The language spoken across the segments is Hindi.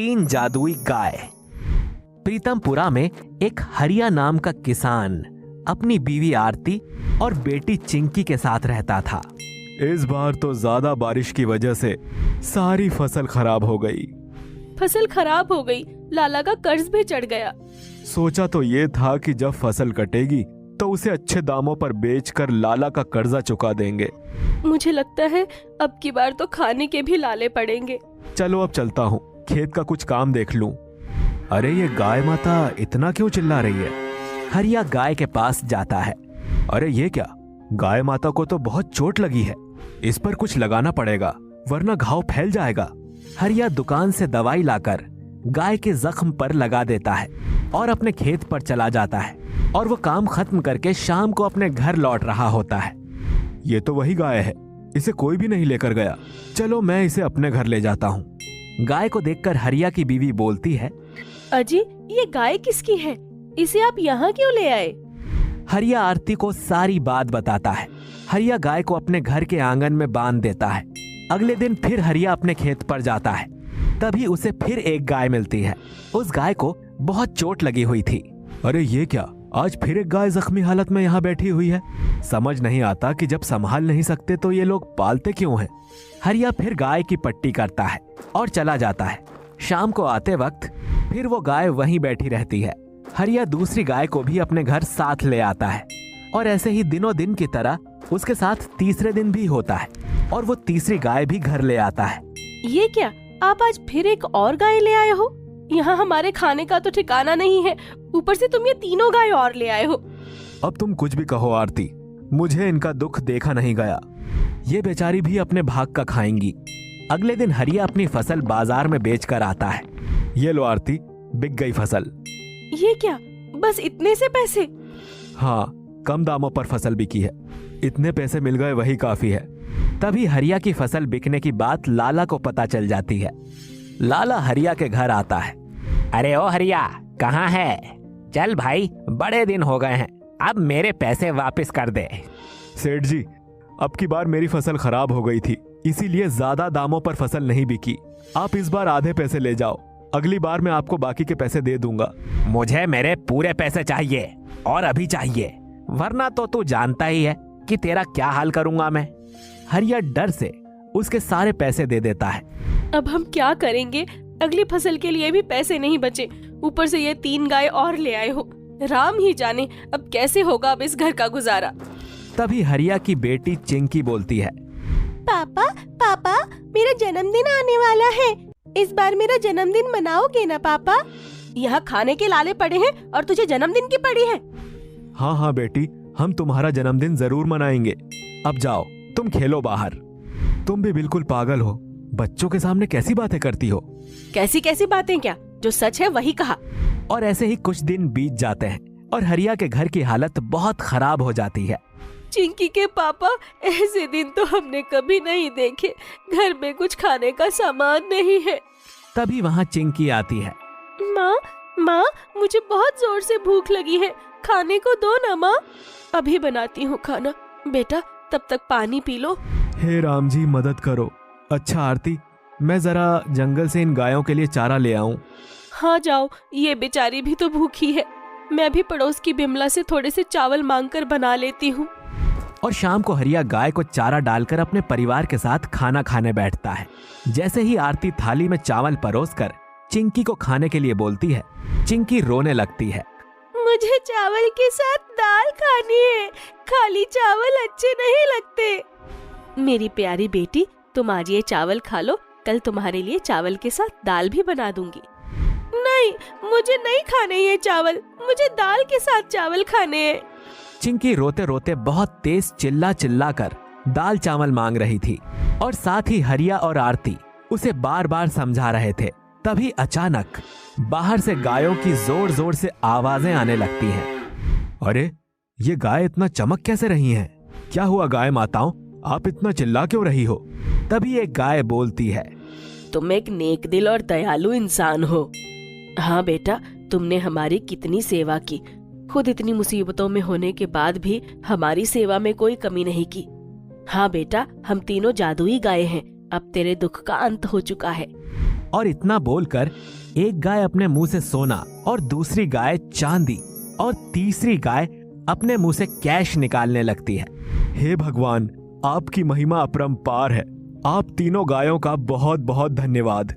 3 जादुई गाय। प्रीतमपुरा में एक हरिया नाम का किसान अपनी बीवी आरती और बेटी चिंकी के साथ रहता था। इस बार तो ज्यादा बारिश की वजह से सारी फसल खराब हो गई। फसल खराब हो गई, लाला का कर्ज भी चढ़ गया। सोचा तो ये था कि जब फसल कटेगी तो उसे अच्छे दामों पर बेचकर लाला का कर्जा चुका देंगे। मुझे लगता है अब की बार तो खाने के भी लाले पड़ेंगे। चलो अब चलता हूँ, खेत का कुछ काम देख लूं। अरे ये गाय माता इतना क्यों चिल्ला रही है? हरिया गाय के पास जाता है। अरे ये क्या, गाय माता को तो बहुत चोट लगी है। इस पर कुछ लगाना पड़ेगा वरना घाव फैल जाएगा। हरिया दुकान से दवाई लाकर गाय के जख्म पर लगा देता है और अपने खेत पर चला जाता है और वो काम खत्म करके शाम को अपने घर लौट रहा होता है। ये तो वही गाय है, इसे कोई भी नहीं लेकर गया। चलो मैं इसे अपने घर ले जाता हूँ। गाय को देखकर हरिया की बीवी बोलती है, अजी ये गाय किसकी है? इसे आप यहाँ क्यों ले आए? हरिया आरती को सारी बात बताता है। हरिया गाय को अपने घर के आंगन में बांध देता है। अगले दिन फिर हरिया अपने खेत पर जाता है। तभी उसे फिर एक गाय मिलती है। उस गाय को बहुत चोट लगी हुई थी। अरे ये क्या, आज फिर एक गाय जख्मी हालत में यहाँ बैठी हुई है। समझ नहीं आता कि जब संभाल नहीं सकते तो ये लोग पालते क्यों हैं। हरिया फिर गाय की पट्टी करता है और चला जाता है। शाम को आते वक्त फिर वो गाय वहीं बैठी रहती है। हरिया दूसरी गाय को भी अपने घर साथ ले आता है और ऐसे ही दिनों दिन की तरह उसके साथ तीसरे दिन भी होता है और वो तीसरी गाय भी घर ले आता है। ये क्या, आप आज फिर एक और गाय ले आए हो? यहाँ हमारे खाने का तो ठिकाना नहीं है, ऊपर से तुम ये तीनों गाय और ले आए हो। अब तुम कुछ भी कहो आरती, मुझे इनका दुख देखा नहीं गया। ये बेचारी भी अपने भाग का खाएंगी। अगले दिन हरिया अपनी फसल बाजार में बेचकर आता है। ये लो आरती, बिक गई फसल। ये क्या, बस इतने से पैसे? हाँ, कम दामों पर फसल बिकी है, इतने पैसे मिल गए वही काफी है। तभी हरिया की फसल बिकने की बात लाला को पता चल जाती है। लाला हरिया के घर आता है। अरे ओ हरिया, कहाँ है? चल भाई, बड़े दिन हो गए हैं, अब मेरे पैसे वापस कर दे। सेठ जी, अब की बार मेरी फसल खराब हो गई थी, इसीलिए ज्यादा दामों पर फसल नहीं बिकी। आप इस बार आधे पैसे ले जाओ, अगली बार मैं आपको बाकी के पैसे दे दूंगा। मुझे मेरे पूरे पैसे चाहिए और अभी चाहिए, वरना तो तू जानता ही है कि तेरा क्या हाल करूंगा मैं। हरिया डर से उसके सारे पैसे दे देता है। अब हम क्या करेंगे? अगली फसल के लिए भी पैसे नहीं बचे, ऊपर से ये 3 गाय और ले आए हो। राम ही जाने अब कैसे होगा अब इस घर का गुजारा। तभी हरिया की बेटी चिंकी बोलती है, पापा पापा, मेरा जन्मदिन आने वाला है, इस बार मेरा जन्मदिन मनाओगे ना पापा? यहाँ खाने के लाले पड़े हैं और तुझे जन्मदिन की पड़ी है। हाँ हाँ बेटी, हम तुम्हारा जन्मदिन जरूर मनाएंगे। अब जाओ, तुम खेलो बाहर। तुम भी बिल्कुल पागल हो, बच्चों के सामने कैसी बातें करती हो? कैसी कैसी बातें क्या, जो सच है वही कहा। और ऐसे ही कुछ दिन बीत जाते हैं और हरिया के घर की हालत बहुत खराब हो जाती है। चिंकी के पापा, ऐसे दिन तो हमने कभी नहीं देखे, घर में कुछ खाने का सामान नहीं है। तभी वहाँ चिंकी आती है। माँ माँ, मुझे बहुत जोर से भूख लगी है, खाने को दो ना माँ। अभी बनाती हूँ खाना, बेटा तब तक पानी पी लो। हे राम जी, मदद करो। अच्छा आरती, मैं जरा जंगल से इन गायों के लिए चारा ले आऊं। हाँ जाओ, ये बेचारी भी तो भूखी है। मैं भी पड़ोस की बिमला से थोड़े से चावल मांगकर बना लेती हूँ। और शाम को हरिया गाय को चारा डालकर अपने परिवार के साथ खाना खाने बैठता है। जैसे ही आरती थाली में चावल परोसकर चिंकी को खाने के लिए बोलती है, चिंकी रोने लगती है। मुझे चावल के साथ दाल खानी है, खाली चावल अच्छे नहीं लगते। मेरी प्यारी बेटी, तुम आज ये चावल खा लो, कल तुम्हारे लिए चावल के साथ दाल भी बना दूंगी। नहीं, मुझे नहीं खाने ये चावल, मुझे दाल के साथ चावल खाने हैं। चिंकी रोते रोते बहुत तेज चिल्ला चिल्ला कर दाल चावल मांग रही थी और साथ ही हरिया और आरती उसे बार बार समझा रहे थे। तभी अचानक बाहर से गायों की जोर जोर से आवाजें आने लगती हैं। अरे ये गाय इतना चमक कैसे रही हैं? क्या हुआ गाय माताओं, आप इतना चिल्ला क्यों रही हो? तभी एक गाय बोलती है, तुम एक नेक दिल और दयालु इंसान हो। हाँ बेटा, तुमने हमारी कितनी सेवा की, खुद इतनी मुसीबतों में होने के बाद भी हमारी सेवा में कोई कमी नहीं की। हाँ बेटा, हम तीनों जादुई गाय हैं, अब तेरे दुख का अंत हो चुका है। और इतना बोलकर एक गाय अपने मुंह से सोना और दूसरी गाय चांदी और तीसरी गाय अपने मुंह से कैश निकालने लगती है। हे भगवान, आपकी महिमा अपरंपार है। आप तीनों गायों का बहुत बहुत धन्यवाद।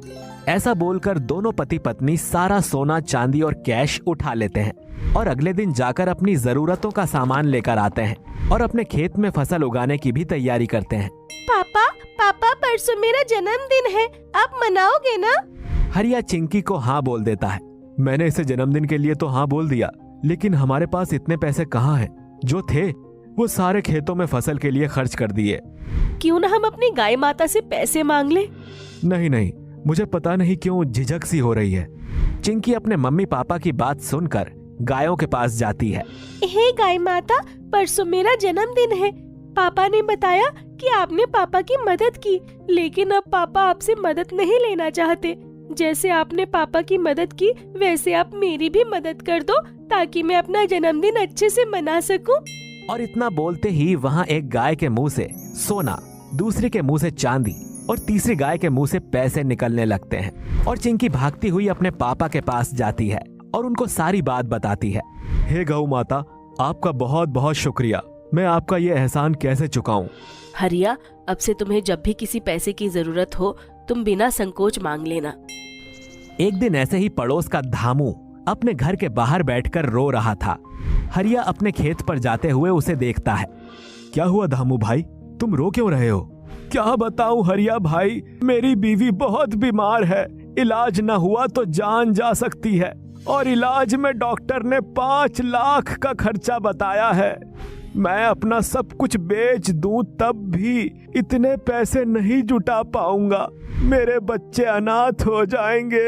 ऐसा बोलकर दोनों पति पत्नी सारा सोना चांदी और कैश उठा लेते हैं और अगले दिन जाकर अपनी जरूरतों का सामान लेकर आते हैं और अपने खेत में फसल उगाने की भी तैयारी करते हैं। पापा पापा, परसों मेरा जन्मदिन है, आप मनाओगे ना? हरिया चिंकी को हाँ बोल देता है। मैंने इसे जन्मदिन के लिए तो हाँ बोल दिया, लेकिन हमारे पास इतने पैसे कहाँ हैं? जो थे वो सारे खेतों में फसल के लिए खर्च कर दिए। क्यों ना हम अपनी गाय माता से पैसे मांग ले? नहीं नहीं, मुझे पता नहीं क्यों झिझक सी हो रही है। चिंकी अपने मम्मी पापा की बात सुनकर गायों के पास जाती है। हे गाय माता, परसों मेरा जन्मदिन है। पापा ने बताया कि आपने पापा की मदद की, लेकिन अब पापा आपसे मदद नहीं लेना चाहते। जैसे आपने पापा की मदद की, वैसे आप मेरी भी मदद कर दो ताकि मैं अपना जन्मदिन अच्छे से मना सकूं। और इतना बोलते ही वहाँ एक गाय के मुंह से सोना, दूसरी के मुंह से चांदी और तीसरी गाय के मुंह से पैसे निकलने लगते हैं। और चिंकी भागती हुई अपने पापा के पास जाती है और उनको सारी बात बताती है। हे गौ माता, आपका बहुत बहुत शुक्रिया। मैं आपका ये एहसान कैसे चुकाऊं? हरिया, अब से तुम्हें जब भी किसी पैसे की जरूरत हो, तुम बिना संकोच मांग लेना। एक दिन ऐसे ही पड़ोस का धामू अपने घर के बाहर बैठकर रो रहा था। हरिया अपने खेत पर जाते हुए उसे देखता है। क्या हुआ धामू भाई, तुम रो क्यों रहे हो? क्या बताऊं हरिया भाई, मेरी बीवी बहुत बीमार है। इलाज न हुआ तो जान जा सकती है, और इलाज में डॉक्टर ने 5 लाख का खर्चा बताया है। मैं अपना सब कुछ बेच दूं तब भी इतने पैसे नहीं जुटा पाऊंगा। मेरे बच्चे अनाथ हो जाएंगे।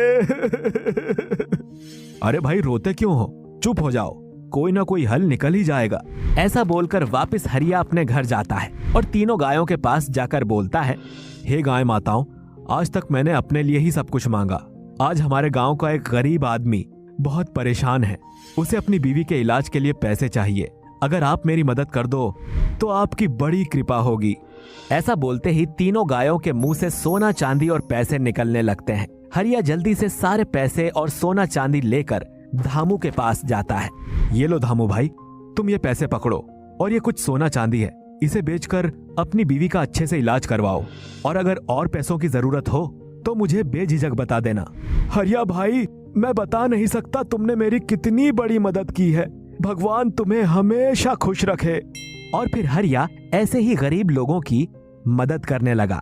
अरे भाई, रोते क्यों हो? चुप हो जाओ, कोई ना कोई हल निकल ही जाएगा। ऐसा बोलकर वापस हरिया अपने घर जाता है और तीनों गायों के पास जाकर बोलता है। हे गाय माताओं, आज तक मैंने अपने लिए ही सब कुछ मांगा। आज हमारे गांव का एक गरीब आदमी बहुत परेशान है। उसे अपनी बीवी के इलाज के लिए पैसे चाहिए। अगर आप मेरी मदद कर दो तो आपकी बड़ी कृपा होगी। ऐसा बोलते ही तीनों गायों के मुंह से सोना चांदी और पैसे निकलने लगते हैं। हरिया जल्दी से सारे पैसे और सोना चांदी लेकर धामू के पास जाता है। ये लो धामू भाई, तुम ये पैसे पकड़ो, और ये कुछ सोना चांदी है। इसे बेचकर अपनी बीवी का अच्छे से इलाज करवाओ, और अगर और पैसों की जरूरत हो तो मुझे बेझिझक बता देना। हरिया भाई, मैं बता नहीं सकता तुमने मेरी कितनी बड़ी मदद की है। भगवान तुम्हें हमेशा खुश रखे। और फिर हरिया ऐसे ही गरीब लोगों की मदद करने लगा।